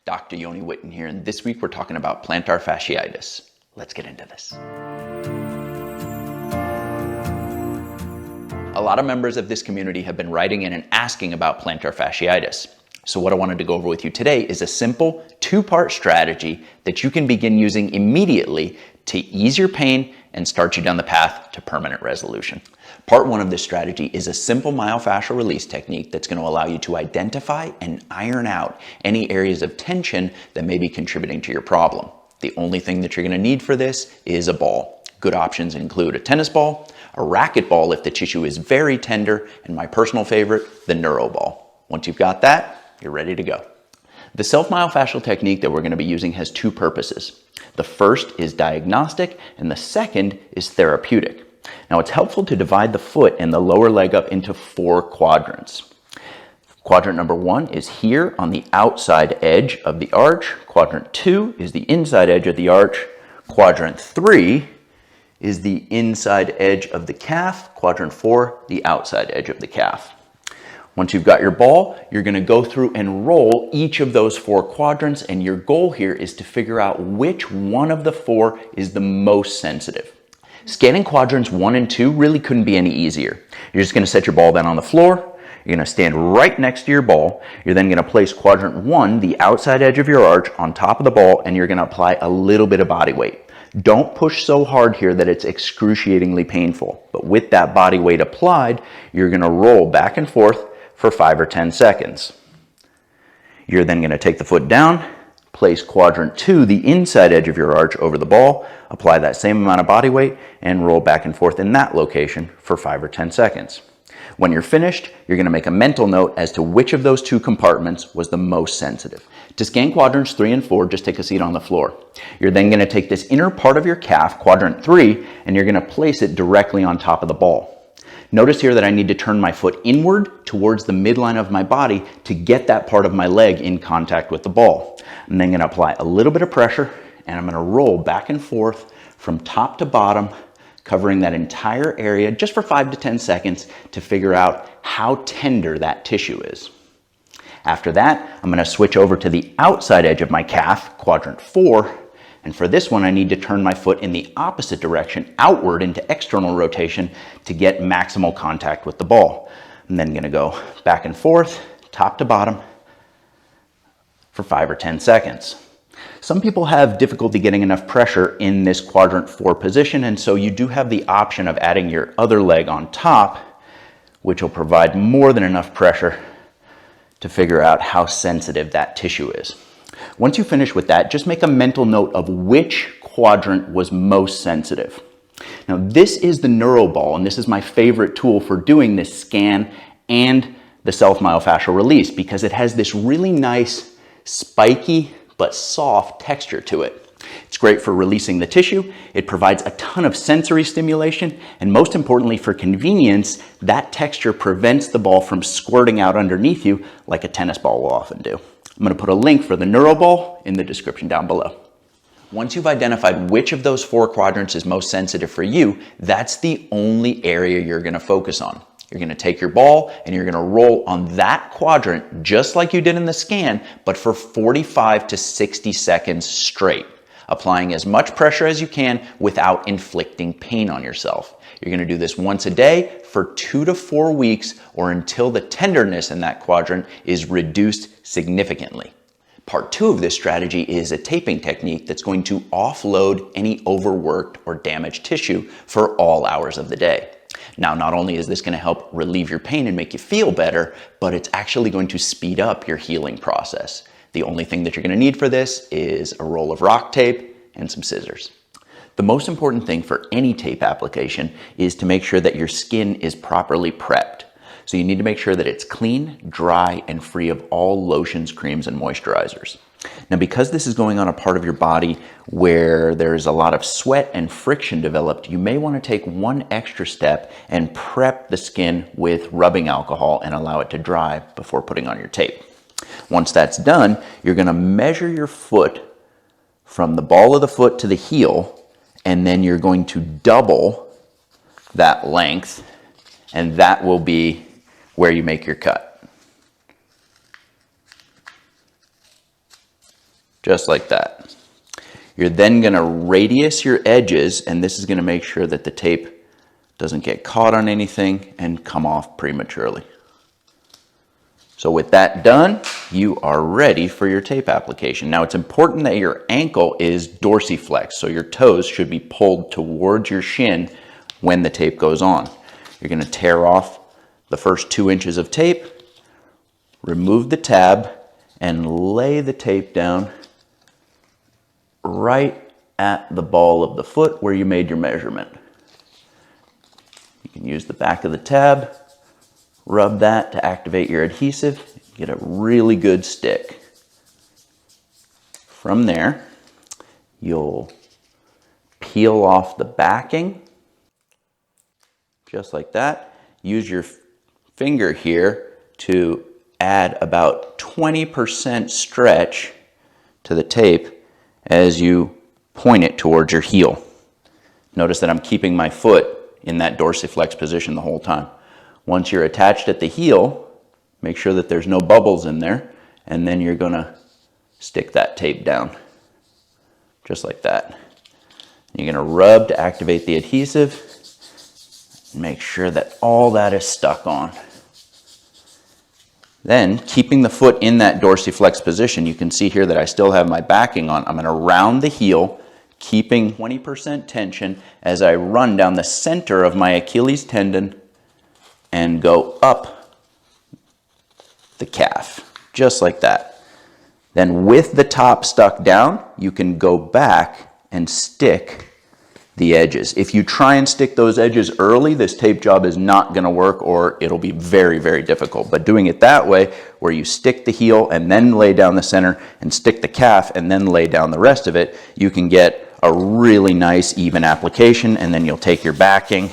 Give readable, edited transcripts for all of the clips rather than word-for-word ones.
Dr. Yoni Whitten here, and this week we're talking about plantar fasciitis. Let's get into this. A lot of members of this community have been writing in and asking about plantar fasciitis. So what I wanted to go over with you today is a simple two-part strategy that you can begin using immediately to ease your pain and start you down the path to permanent resolution. Part one of this strategy is a simple myofascial release technique that's going to allow you to identify and iron out any areas of tension that may be contributing to your problem. The only thing that you're going to need for this is a ball. Good options include a tennis ball, a racquetball if the tissue is very tender, and my personal favorite, the neuro ball. Once you've got that, you're ready to go. The self-myofascial technique that we're going to be using has two purposes. The first is diagnostic, and the second is therapeutic. Now, it's helpful to divide the foot and the lower leg up into 4 quadrants. Quadrant number 1 is here on the outside edge of the arch. Quadrant 2 is the inside edge of the arch. Quadrant 3 is the inside edge of the calf. Quadrant 4, the outside edge of the calf. Once you've got your ball, you're going to go through and roll each of those 4 quadrants, and your goal here is to figure out which one of the 4 is the most sensitive. Scanning quadrants 1 and 2 really couldn't be any easier. You're just going to set your ball down on the floor. You're going to stand right next to your ball. You're then going to place quadrant 1, the outside edge of your arch, on top of the ball, and you're going to apply a little bit of body weight. Don't push so hard here that it's excruciatingly painful. But with that body weight applied, you're going to roll back and forth for 5 or 10 seconds. You're then going to take the foot down, place quadrant 2, the inside edge of your arch, over the ball, apply that same amount of body weight, and roll back and forth in that location for 5 or 10 seconds. When you're finished, you're going to make a mental note as to which of those 2 compartments was the most sensitive. To scan quadrants 3 and 4, just take a seat on the floor. You're then going to take this inner part of your calf, quadrant 3, and you're going to place it directly on top of the ball. Notice here that I need to turn my foot inward towards the midline of my body to get that part of my leg in contact with the ball. I'm then going to apply a little bit of pressure, and I'm going to roll back and forth from top to bottom, covering that entire area just for 5 to 10 seconds to figure out how tender that tissue is. After that, I'm going to switch over to the outside edge of my calf, quadrant 4, and for this one, I need to turn my foot in the opposite direction, outward into external rotation, to get maximal contact with the ball. I'm then going to go back and forth, top to bottom, for 5 or 10 seconds. Some people have difficulty getting enough pressure in this quadrant 4 position, and so you do have the option of adding your other leg on top, which will provide more than enough pressure to figure out how sensitive that tissue is. Once you finish with that, just make a mental note of which quadrant was most sensitive. Now, this is the neuro ball, and this is my favorite tool for doing this scan and the self-myofascial release because it has this really nice, spiky, but soft texture to it. It's great for releasing the tissue. It provides a ton of sensory stimulation, and most importantly, for convenience, that texture prevents the ball from squirting out underneath you like a tennis ball will often do. I'm going to put a link for the neuro ball in the description down below. Once you've identified which of those 4 quadrants is most sensitive for you, that's the only area you're going to focus on. You're going to take your ball and you're going to roll on that quadrant just like you did in the scan, but for 45 to 60 seconds straight, applying as much pressure as you can without inflicting pain on yourself. You're going to do this once a day for 2 to 4 weeks or until the tenderness in that quadrant is reduced significantly. Part 2 of this strategy is a taping technique that's going to offload any overworked or damaged tissue for all hours of the day. Now, not only is this going to help relieve your pain and make you feel better, but it's actually going to speed up your healing process. The only thing that you're going to need for this is a roll of rock tape and some scissors. The most important thing for any tape application is to make sure that your skin is properly prepped. So you need to make sure that it's clean, dry, and free of all lotions, creams, and moisturizers. Now, because this is going on a part of your body where there's a lot of sweat and friction developed, you may want to take one extra step and prep the skin with rubbing alcohol and allow it to dry before putting on your tape. Once that's done, you're going to measure your foot from the ball of the foot to the heel, and then you're going to double that length, and that will be where you make your cut. just like that. You're then gonna radius your edges, and this is gonna make sure that the tape doesn't get caught on anything and come off prematurely. So with that done, you are ready for your tape application. Now it's important that your ankle is dorsiflexed, so your toes should be pulled towards your shin when the tape goes on. You're gonna tear off the first 2 inches of tape, remove the tab, and lay the tape down right at the ball of the foot where you made your measurement. You can use the back of the tab, rub that to activate your adhesive, get a really good stick. From there, you'll peel off the backing, just like that. Use your finger here to add about 20% stretch to the tape as you point it towards your heel. Notice that I'm keeping my foot in that dorsiflex position the whole time. Once you're attached at the heel, make sure that there's no bubbles in there, and then you're gonna stick that tape down, just like that. You're gonna rub to activate the adhesive, and make sure that all that is stuck on. Then, keeping the foot in that dorsiflex position, you can see here that I still have my backing on. I'm gonna round the heel, keeping 20% tension as I run down the center of my Achilles tendon and go up the calf, just like that. Then with the top stuck down, you can go back and stick the edges. If you try and stick those edges early, this tape job is not gonna work, or it'll be very, very difficult. But doing it that way, where you stick the heel and then lay down the center and stick the calf and then lay down the rest of it, you can get a really nice even application, and then you'll take your backing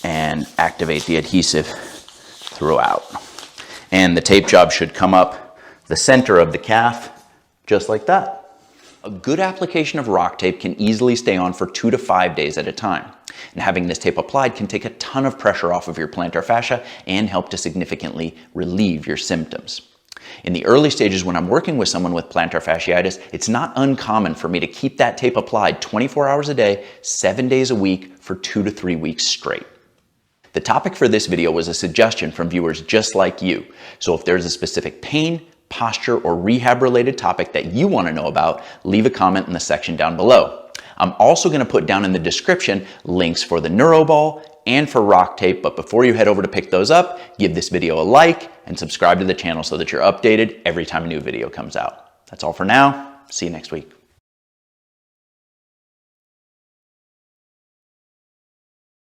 and activate the adhesive throughout. And the tape job should come up the center of the calf, just like that. A good application of rock tape can easily stay on for 2 to 5 days at a time. And having this tape applied can take a ton of pressure off of your plantar fascia and help to significantly relieve your symptoms. In the early stages when I'm working with someone with plantar fasciitis, it's not uncommon for me to keep that tape applied 24 hours a day, 7 days a week for 2 to 3 weeks straight. The topic for this video was a suggestion from viewers just like you. So if there's a specific pain, posture, or rehab related topic that you want to know about, leave a comment in the section down below. I'm also going to put down in the description links for the NeuroBall and for rock tape, but before you head over to pick those up, give this video a like and subscribe to the channel so that you're updated every time a new video comes out. That's all for now. See you next week.